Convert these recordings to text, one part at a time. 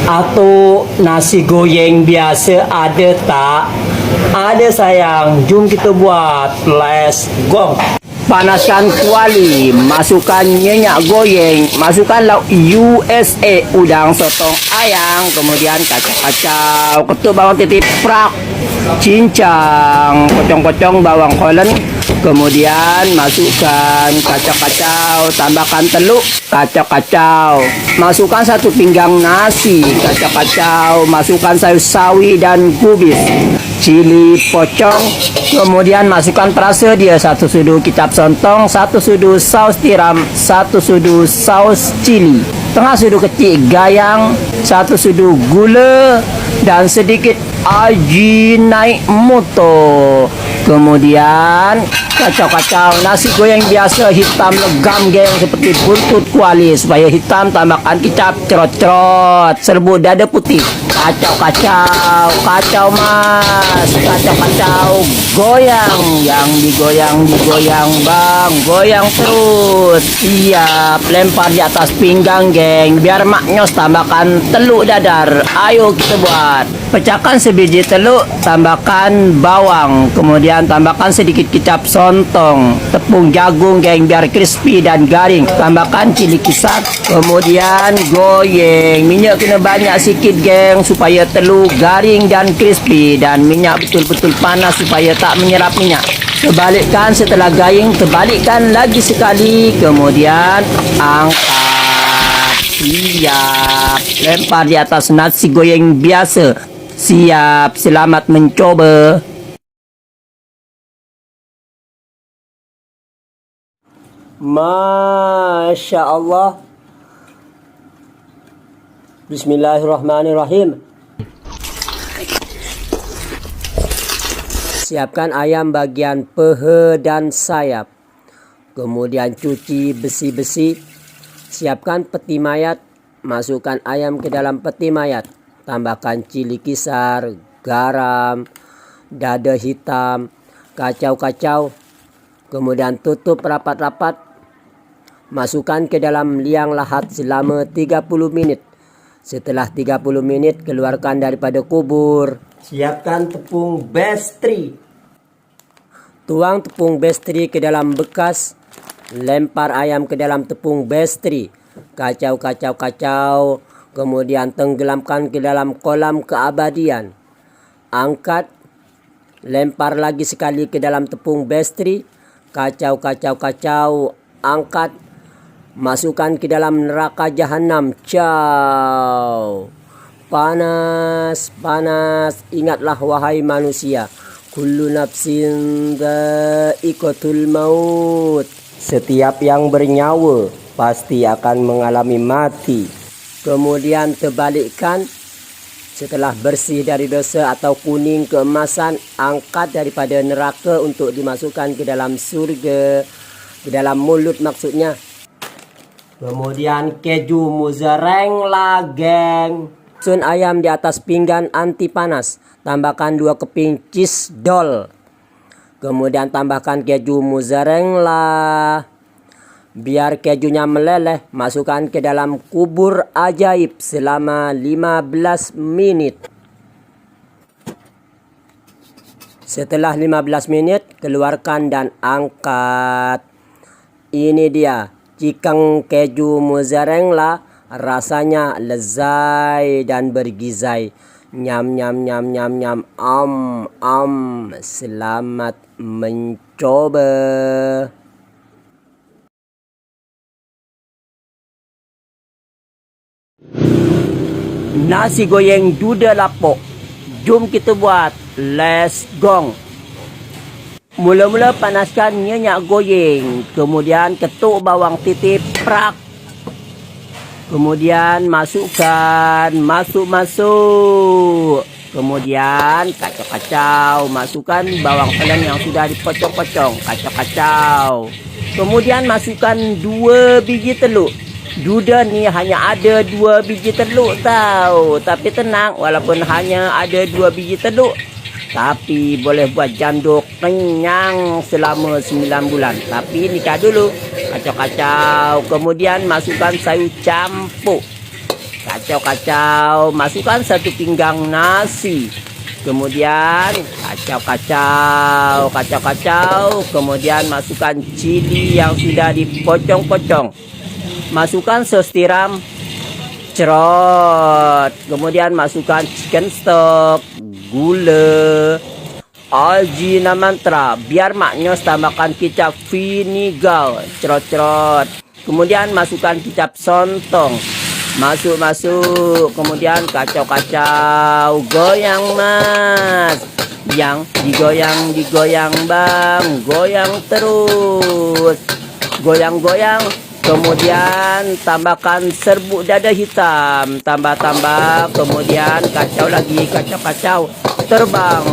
Atau nasi goreng biasa ada tak? Ada sayang, jom kita buat. Let's go. Panaskan kuali, masukkan minyak goreng, masukkan lauk USA, udang sotong ayam, kemudian kacang-kacang, ketuk bawang titip prak, cincang, pocong-pocong bawang holland, kemudian masukkan kacang-kacang, tambahkan telur, kacang-kacang, masukkan 1 pinggang nasi, kacang-kacang, masukkan sayur sawi dan kubis, cili pocong, kemudian masukkan perasa dia 1 sudu kicap sontong, 1 sudu saus tiram, 1 sudu saus cili, setengah sudu kecil gayang, 1 sudu gula dan sedikit Ajinomoto. Kemudian kacau-kacau nasi goreng biasa hitam legam geng seperti buntut kuali, supaya hitam tambahkan kicap cerot-cerot, serbuk dada putih, kacau-kacau, kacau mas, kacau-kacau, goyang, yang digoyang bang, goyang terus, siap, lempar di atas pinggang geng, biar maknyos, tambahkan telur dadar, ayo kita buat. Pecahkan sebiji telur, tambahkan bawang, kemudian tambahkan sedikit kicap sontong, tepung jagung geng biar crispy dan garing, tambahkan cili kisar, kemudian goreng. Minyak kena banyak sikit geng supaya telur garing dan crispy, dan minyak betul-betul panas supaya tak menyerap minyak. Terbalikkan setelah garing, terbalikkan lagi sekali, kemudian angkat, siap, lempar di atas nasi goreng biasa. Siap, selamat mencoba. Masya Allah. Bismillahirrahmanirrahim. Siapkan ayam bagian peha dan sayap. Kemudian cuci besi-besi. Siapkan peti mayat. Masukkan ayam ke dalam peti mayat. Tambahkan cili kisar, garam, dada hitam, kacau-kacau. Kemudian tutup rapat-rapat. Masukkan ke dalam liang lahat selama 30 menit. Setelah 30 menit, keluarkan daripada kubur. Siapkan tepung bestri. Tuang tepung bestri ke dalam bekas. Lempar ayam ke dalam tepung bestri. Kacau-kacau-kacau. Kemudian tenggelamkan ke dalam kolam keabadian. Angkat. Lempar lagi sekali ke dalam tepung bestri. Kacau-kacau-kacau. Angkat. Masukkan ke dalam neraka jahanam. Ciao. Panas, panas. Ingatlah wahai manusia. Kullu nafsin dha'iqatul maut. Setiap yang bernyawa pasti akan mengalami mati. Kemudian terbalikkan. Setelah bersih dari dosa atau kuning keemasan, angkat daripada neraka untuk dimasukkan ke dalam surga. Ke dalam mulut maksudnya. Kemudian keju mozzarella lah geng. Sun ayam di atas pinggan anti panas. Tambahkan 2 keping cheese doll. Kemudian tambahkan keju mozzarella. Biar kejunya meleleh, masukkan ke dalam kubur ajaib selama 15 menit. Setelah 15 menit, keluarkan dan angkat. Ini dia cikang keju mozzarella, rasanya lezat dan bergizai. Nyam nyam nyam nyam nyam. Selamat mencoba. Nasi goreng duda lapuk. Jom kita buat. Let's go. Mula-mula panaskan minyak goreng. Kemudian ketuk bawang titip prak. Kemudian masukkan. Masuk. Kemudian kacau-kacau. Masukkan bawang pelen yang sudah dipocong-pocong. Kacau-kacau. Kemudian masukkan 2 biji telur. Duda ni hanya ada 2 biji telur tau. Tapi tenang, walaupun hanya ada 2 biji telur, tapi boleh buat janduk kenyang selama 9 bulan. Tapi nikah dulu. kacau-kacau. Kemudian masukkan sayur campur, kacau-kacau. Masukkan 1 pinggang nasi, kemudian kacau-kacau, kacau-kacau. Kemudian masukkan cili yang sudah dipocong-pocong, masukkan saus tiram cerot, kemudian masukkan chicken stock, gula, Algina mantra, biar maknyos, tambahkan kicap vinegar, cerot-cerot. Kemudian masukkan kicap sontong, masuk, kemudian kacau-kacau, goyang mas, yang digoyang bang, goyang terus, goyang-goyang. Kemudian tambahkan serbuk dada hitam, tambah, kemudian kacau lagi, kacau-kacau, terbang.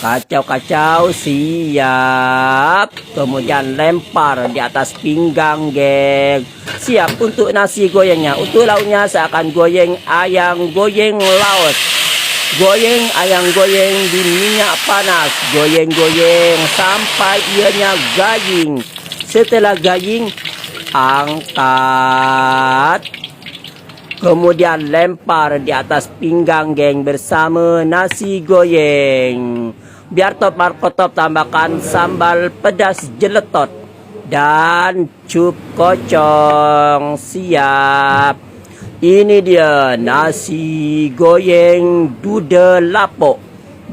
Kacau-kacau, siap. Kemudian lempar di atas pinggang, geng. Siap untuk nasi goyangnya. Untuk lauknya saya akan goyang ayam goyang laos. Goyang ayam goyang di minyak panas. Goyang-goyang sampai ianya gaying. Setelah gaying, angkat. Kemudian lempar di atas pinggang, geng, bersama nasi goyang. Biar top markotop, tambahkan sambal pedas jeletot dan cup kocong. Siap. Ini dia nasi goyang duda lapok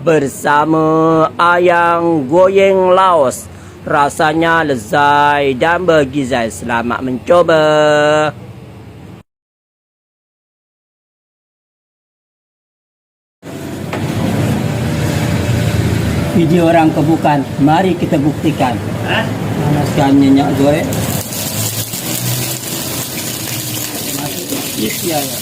bersama ayam goyang Laos. Rasanya lezat dan bergizi. Selamat mencoba. Video orang kebukan, mari kita buktikan. Panaskan minyak goreng. Masuk isi ayam.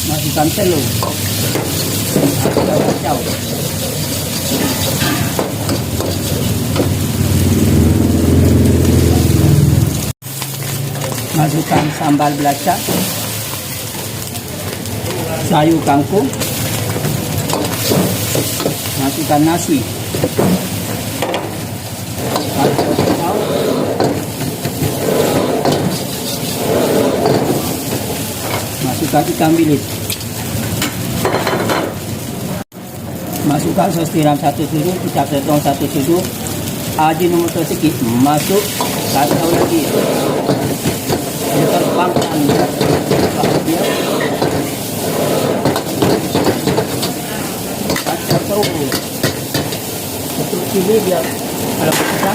Masukkan telur. Kacau. Masukkan sambal belacan, sayur kangkung, masukkan nasi, masukkan ikan bilis, masukkan saus tiram 1 sudu, kicap setong 1 sudu, ajinomoto sedikit, masuk, kacau lagi. Terbangkan kacau terus. Untuk sini biar kalau kita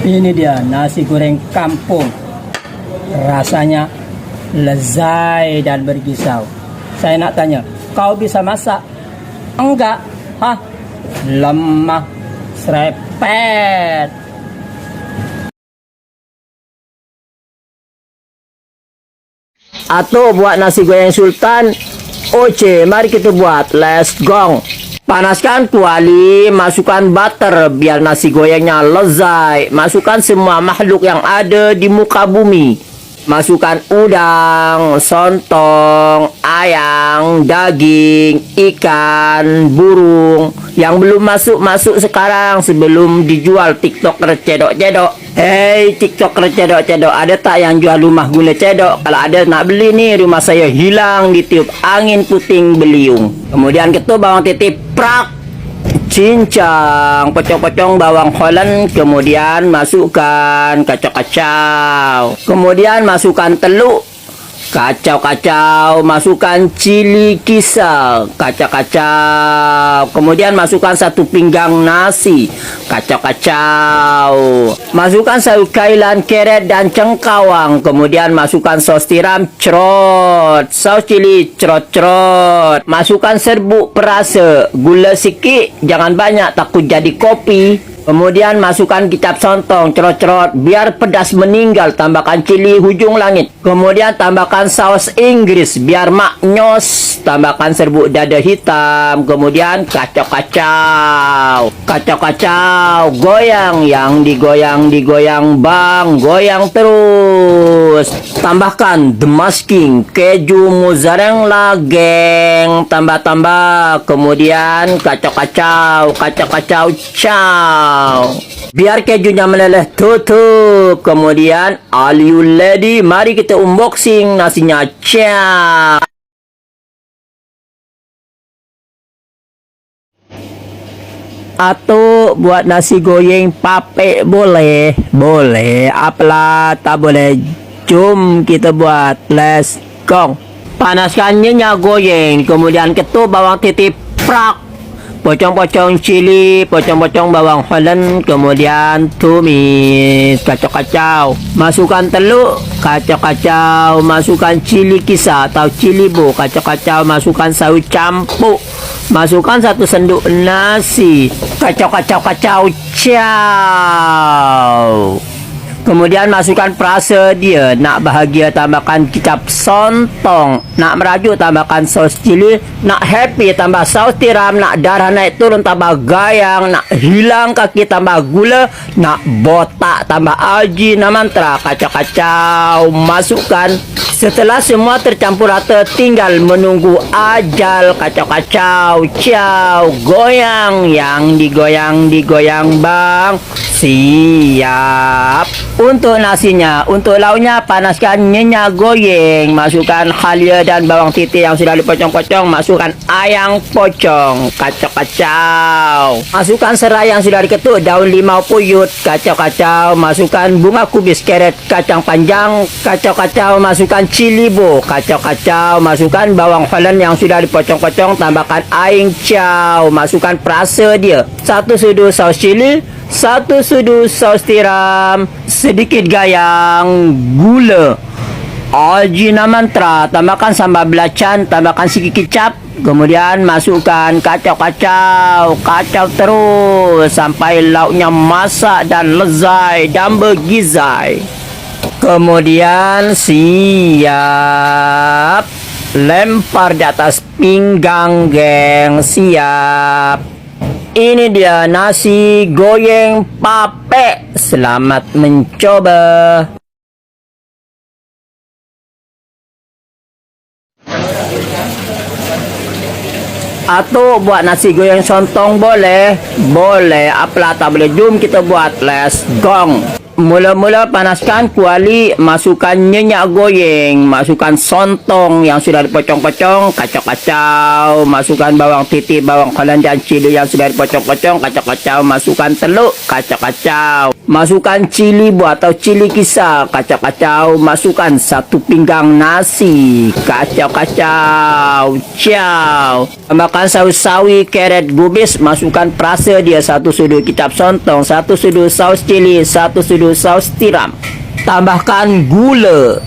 ini dia nasi goreng kampung. Rasanya lezat dan bergisau. Saya nak tanya, kau bisa masak? Enggak. Hah? Lemah serepet. Atau buat nasi goreng sultan? Oke, mari kita buat. Let's go. Panaskan kuali, masukkan butter biar nasi gorengnya lezat. Masukkan semua makhluk yang ada di muka bumi. Masukkan udang, sontong, ayam, daging, ikan, burung. Yang belum masuk sekarang sebelum dijual TikToker cedok-cedok. Hey TikToker cedok-cedok, ada tak yang jual rumah guna cedok? Kalau ada nak beli nih, rumah saya hilang ditiup angin puting beliung. Kemudian kita bawang titip prak, cincang, pocong-pocong bawang Holland. Kemudian masukkan kacau-kacau. Kemudian masukkan telur. Kacau-kacau, masukkan cili kisar, kacau-kacau. Kemudian masukkan 1 pinggang nasi, kacau-kacau. Masukkan sayur kailan, keret dan cengkawang. Kemudian masukkan saus tiram, cerot, saus cili, cerot-cerot. Masukkan serbuk perasa, gula sikit, jangan banyak takut jadi kopi. Kemudian masukkan kicap sontong, cerot-cerot, biar pedas meninggal, tambahkan cili hujung langit. Kemudian tambahkan saus Inggris, biar maknyos, tambahkan serbuk dada hitam. Kemudian kacau-kacau, kacau-kacau, goyang, yang digoyang bang, goyang terus. Tambahkan the masking, keju mozzarella geng, tambah-tambah. Kemudian kacau-kacau, kacau-kacau, ciao. Biar kejunya meleleh, tutup. Kemudian are you ready? Mari kita unboxing nasinya. Ciao. Atau buat nasi goreng pape boleh, apalah tak boleh. Jom kita buat, let's go. Panaskan minyak goreng, kemudian ketuk bawang titip prak, pocong-pocong cili, pocong-pocong bawang Holland, kemudian tumis, kacau-kacau. Masukkan telur, kacau-kacau. Masukkan cili kisar atau cili bo, kacau-kacau. Masukkan saus campur, masukkan 1 sendok nasi, kacau-kacau-kacau, ciao. Kemudian masukkan perasa dia. Nak bahagia tambahkan kicap sontong. Nak merajuk tambahkan saus cili. Nak happy tambah saus tiram. Nak darah naik turun tambah gayang. Nak hilang kaki tambah gula. Nak botak tambah algi namantra. Kacau-kacau. Masukkan. Setelah semua tercampur rata, tinggal menunggu ajal. Kacau-kacau, ciao, goyang, yang digoyang bang. Siap. Untuk nasinya, untuk lauknya panaskan minyak goreng, masukkan halia dan bawang titi yang sudah dipocong-pocong, masukkan ayam pocong, kacau-kacau. Masukkan serai yang sudah diketuk, daun limau puyut, kacau-kacau. Masukkan bunga kubis, carrot, kacang panjang, kacau-kacau. Masukkan cili bo, kacau-kacau. Masukkan bawang Holland yang sudah dipocong-pocong, tambahkan aing ciao. Masukkan perasa dia, 1 sudu saus cili, 1 sudu saus tiram, sedikit gayang, gula, Algina mantra, tambahkan sambal belacan, tambahkan sikit kicap. Kemudian masukkan kacau-kacau, kacau terus sampai lauknya masak dan lezat dan bergizai. Kemudian siap, lempar di atas pinggang geng, siap. Ini dia nasi goreng pape. Selamat mencoba. Atau buat nasi goreng sontong boleh, apalah tak boleh. Jom kita buat, let's go. Mula-mula panaskan kuali, masukkan minyak goreng, masukkan sontong yang sudah dipocong-pocong, kacau-kacau. Masukkan bawang titip, bawang Holland dan cili yang sudah dipocong-pocong, kacau-kacau. Masukkan telur, kacau-kacau. Masukkan cili bu atau cili kisar, kacau-kacau. Masukkan 1 pinggang nasi, kacau-kacau, ciao. Tambahkan saus sawi, carrot, gubis. Masukkan perasa dia, 1 sudu kicap sontong, 1 sudu saus cili, 1 sudu saus tiram. Tambahkan gula,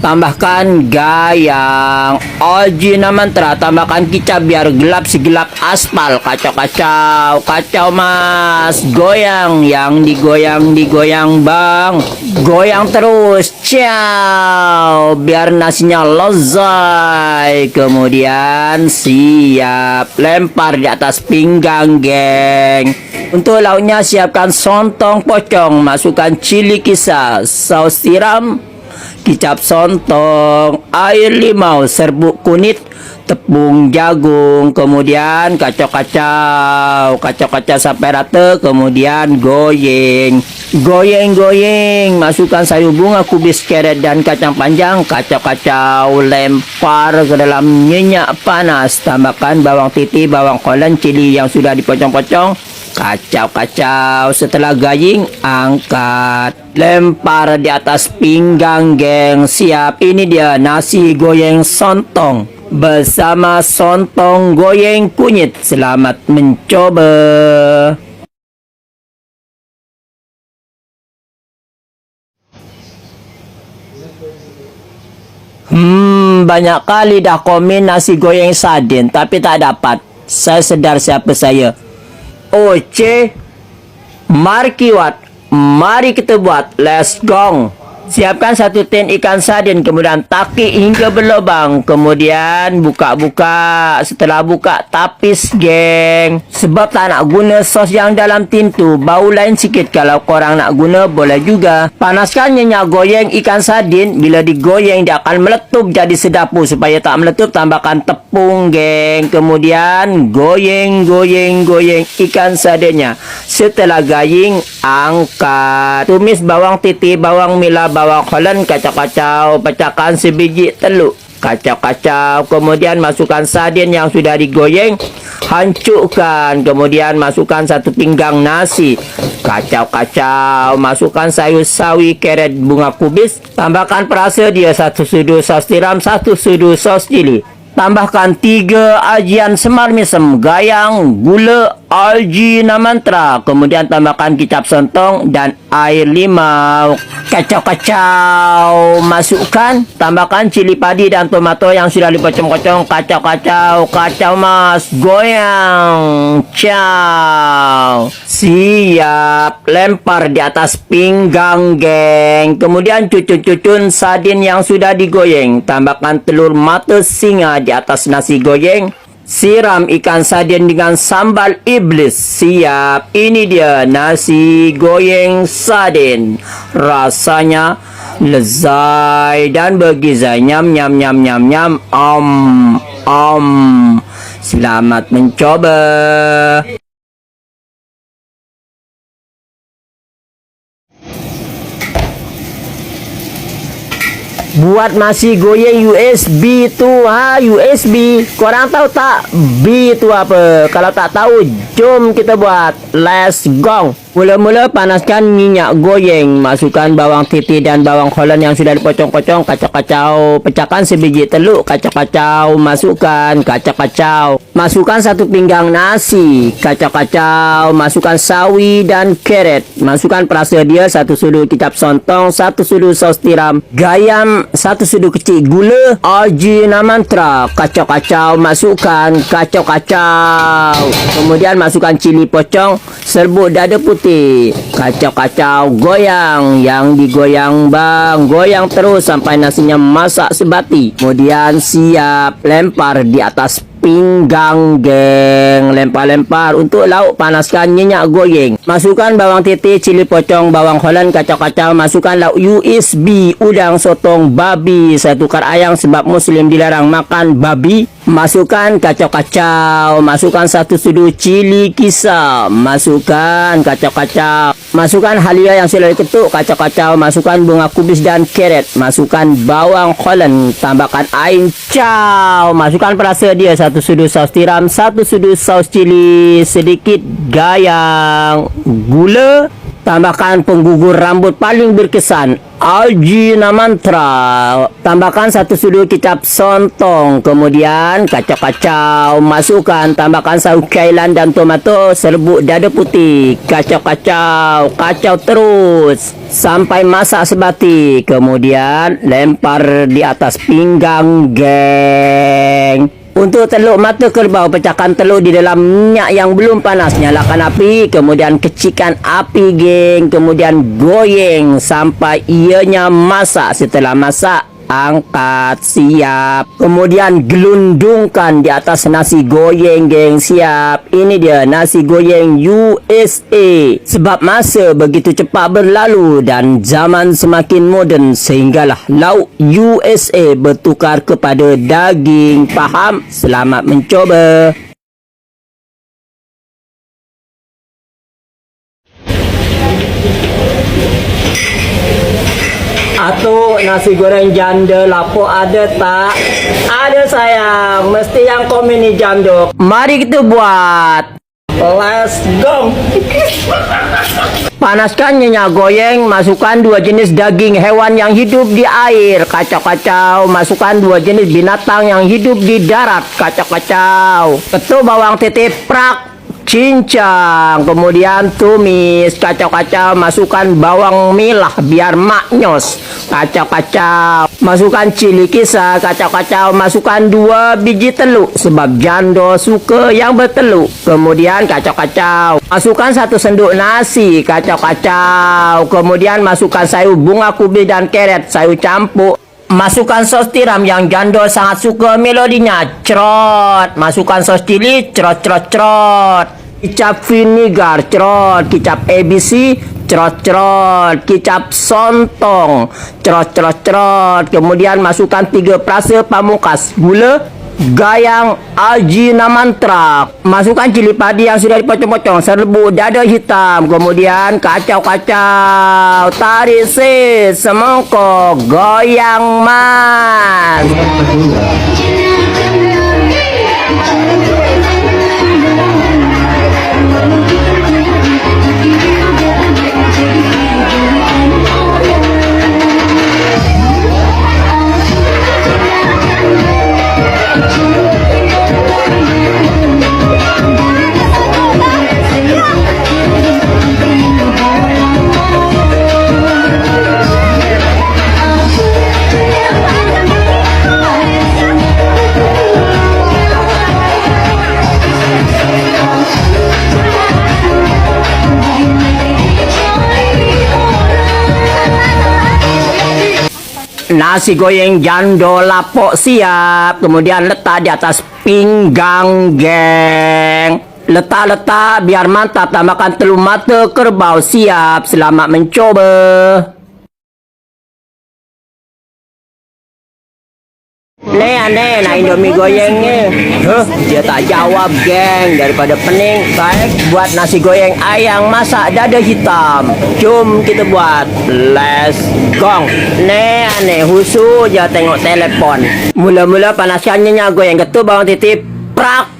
tambahkan gayang, Algina mantra, tambahkan kicap biar gelap segelap aspal. Kacau-kacau, kacau mas, goyang, yang digoyang bang, goyang terus, ciao, biar nasinya lezat. Kemudian siap, lempar di atas pinggang geng. Untuk lauknya siapkan sontong pocong, masukkan cili kisar, saus tiram, kicap sontong, air limau, serbuk kunyit, tepung jagung. Kemudian kacau-kacau, kacau-kacau sampai rata. Kemudian goyang, masukkan sayur bunga kubis, carrot dan kacang panjang, kacau-kacau. Lempar ke dalam minyak panas, tambahkan bawang titi, bawang Holland, cili yang sudah dipocong-pocong, kacau-kacau. Setelah garing, angkat, lempar di atas pinggang geng. Siap. Ini dia nasi goreng sontong bersama sontong goreng kunyit. Selamat mencoba. Banyak kali dah komen nasi goreng sardin tapi tak dapat. Saya sedar siapa saya. Oce, Mari kiwat, mari kita buat. Let's go. Siapkan satu tin ikan sardin, kemudian takik hingga berlubang, kemudian buka-buka. Setelah buka, tapis geng. Sebab tak nak guna sos yang dalam tin tu, bau lain sikit. Kalau korang nak guna, boleh juga. Panaskan minyak goreng ikan sardin. Bila digoyang, dia akan meletup jadi sedapu. Supaya tak meletup, tambahkan tepung geng. Kemudian goyang ikan sardinnya. Setelah garing, angkat. Tumis bawang titik, bawang merah, bawang Holland, kacau-kacau, pecahkan sebiji telur, kacau-kacau, kemudian masukkan sardin yang sudah digoreng, hancurkan, kemudian masukkan satu pinggang nasi, kacau-kacau, masukkan sayur sawi, carrot, bunga kubis, tambahkan perasa dia 1 sudu sos tiram, 1 sudu sos cili. Tambahkan 3 ajian semar mesem, gayang, gula, algina mantra. Kemudian tambahkan kicap sentong dan air limau. Kacau-kacau. Masukkan. Tambahkan cili padi dan tomato yang sudah dipocong-pocong. Kacau-kacau. Kacau mas. Goyang. Ciao. Siap. Lempar di atas pinggang geng. Kemudian cucun-cucun sardin yang sudah digoyang. Tambahkan telur mata singa di atas nasi goreng. Siram ikan sardin dengan sambal iblis. Siap. Ini dia nasi goreng sardin. Rasanya lezat dan bergizi. Nyam nyam nyam nyam nyam. Selamat mencoba. Buat nasi goreng USB tu USB. Korang tahu tak B tu apa? Kalau tak tahu, jom kita buat. Let's go. Mula-mula panaskan minyak goreng. Masukkan bawang titik dan bawang Holland yang sudah dipocong-pocong. Kacau-kacau. Pecahkan sebiji telur. Kacau-kacau. Masukkan. Kacau-kacau. Masukkan 1 pinggang nasi. Kacau-kacau. Masukkan sawi dan carrot. Masukkan perasa dia 1 sudu kicap sentong, 1 sudu sos tiram, gayam, 1 sudu kecil gula, algina mantra. Kacau-kacau. Masukkan. Kacau-kacau. Kemudian masukkan cili pocong, serbuk dada putih. Kacau-kacau. Goyang. Yang digoyang bang, goyang terus sampai nasinya masak sebati. Kemudian siap. Lempar di atas pinggang geng. Lempar-lempar. Untuk lauk, panaskan minyak goreng. Masukkan bawang titik, cili pocong, bawang Holland, kacau-kacau. Masukkan lauk USB, udang sotong babi. Saya tukar ayam sebab Muslim dilarang makan babi. Masukkan kacau-kacau. Masukkan 1 sudu cili kisar. Masukkan kacau-kacau. Masukkan halia yang sudah diketuk. Kacau-kacau. Masukkan bunga kubis dan carrot. Masukkan bawang Holland. Tambahkan air. Ciao. Masukkan perasa dia 1 sudu saus tiram, 1 sudu saus cili, sedikit gayang, gula. Tambahkan penggugur rambut paling berkesan, algina mantra. Tambahkan 1 sudu kicap sentong. Kemudian kacau-kacau. Masukkan. Tambahkan saus kailan dan tomato, serbuk dada putih. Kacau-kacau. Kacau terus sampai masak sebati. Kemudian lempar di atas pinggang geng. Untuk telur mata kerbau, pecahkan telur di dalam minyak yang belum panas. Nyalakan api, kemudian kecilkan api geng. Kemudian goyang sampai ianya masak. Setelah masak, angkat. Siap. Kemudian gelundungkan di atas nasi goreng geng. Siap. Ini dia nasi goreng USA. Sebab masa begitu cepat berlalu dan zaman semakin moden, sehinggalah lauk USA bertukar kepada daging. Faham? Selamat mencoba. Atau nasi goreng janda lapo ada tak? Ada sayang. Mesti yang komen ni janda. Mari kita buat. Let's go. Panaskan minyak goreng. Masukkan 2 jenis daging hewan yang hidup di air. Kacau-kacau. Masukkan 2 jenis binatang yang hidup di darat. Kacau-kacau. Ketuk bawang titik prak. cincang, kemudian tumis, kacau-kacau, masukkan bawang merah biar maknyos, kacau-kacau, masukkan cili kisar, kacau-kacau, masukkan 2 biji telur sebab jando suka yang bertelur, kemudian kacau-kacau, masukkan 1 sendok nasi, kacau-kacau, kemudian masukkan sayur bunga kubis dan carrot, sayur campur. Masukkan sos tiram yang jando sangat suka melodinya, cerot. Masukkan sos cili, cerot, cerot, cerot. Kicap vinegar, cerot. Kicap ABC, cerot, cerot. Kicap sontong, cerot, cerot, cerot. Kemudian masukkan 3 perasa pamungkas gula, gayang, ajina mantra. Masukkan cili padi yang sudah dipotong-potong, serbuk dada hitam, kemudian kacau-kacau, tarik semangkok, goyang mas. Nasi goreng jando lapok siap, kemudian letak di atas pinggang geng. Letak-letak biar mantap, tambahkan telur mata kerbau siap. Selamat mencoba. Aneh, nah Indomie goreng ni. Dia tak jawab geng. Daripada pening, baik buat nasi goreng ayam masak dada hitam. Jom kita buat. Let's go. Aneh, husu je tengok telefon. Mula-mula panaskan minyak goreng, ketuk bawang titip, prak.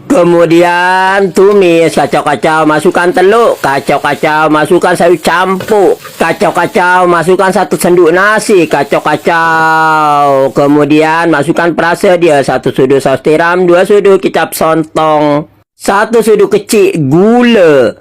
Kemudian tumis, kacau-kacau, masukkan telur, kacau-kacau, masukkan sayur campur, kacau-kacau, masukkan 1 sendok nasi, kacau-kacau. Kemudian masukkan perasa dia, 1 sudu saus tiram, 2 sudu kicap sontong, 1 sudu kecil gula,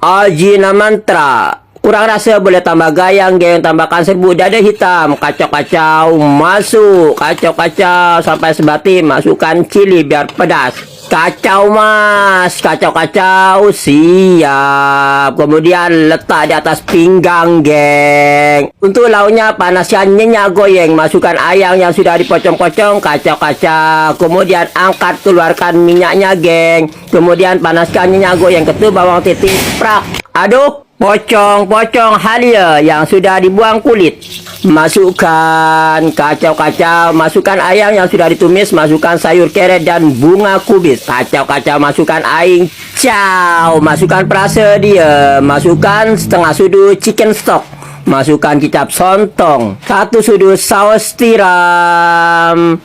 ajina mantra. Kurang rasa boleh tambah gayang geng, tambahkan serbuk dada hitam, kacau-kacau, masuk, kacau-kacau sampai sebati, masukkan cili biar pedas. Kacau mas, kacau-kacau, siap. Kemudian letak di atas pinggang geng. Untuk lauknya panaskan minyak goreng, masukkan ayam yang sudah dipocong-pocong, kacau-kacau. Kemudian angkat, keluarkan minyaknya geng. Kemudian panaskan minyak goreng, ketuk bawang titip, prak. Aduk. Pocong-pocong halia yang sudah dibuang kulit, masukkan, kacau-kacau, masukkan ayam yang sudah ditumis, masukkan sayur carrot dan bunga kubis, kacau-kacau, masukkan aing chow, masukkan perasa dia, masukkan setengah sudu chicken stock, masukkan kicap sontong, 1 sudu saus tiram.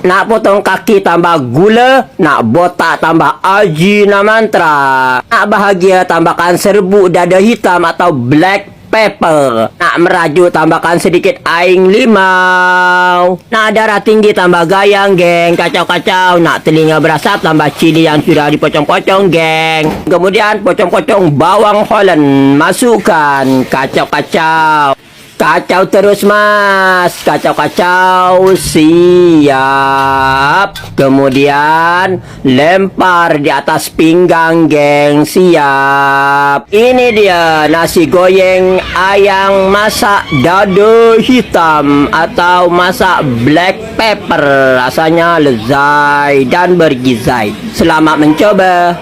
Nak potong kaki tambah gula, nak botak tambah ajina mantra. Nak bahagia tambahkan serbuk dada hitam atau black pepper. Nak merajuk tambahkan sedikit aing limau. Nak darah tinggi tambah gayang geng, kacau-kacau. Nak telinga berasap tambah cili yang sudah dipocong-pocong geng. Kemudian pocong-pocong bawang Holland, masukkan, kacau-kacau. Kacau terus mas, kacau-kacau, siap. Kemudian lempar di atas pinggang geng, siap. Ini dia nasi goreng ayam masak dada hitam atau masak black pepper. Rasanya lezat dan bergizai. Selamat mencoba.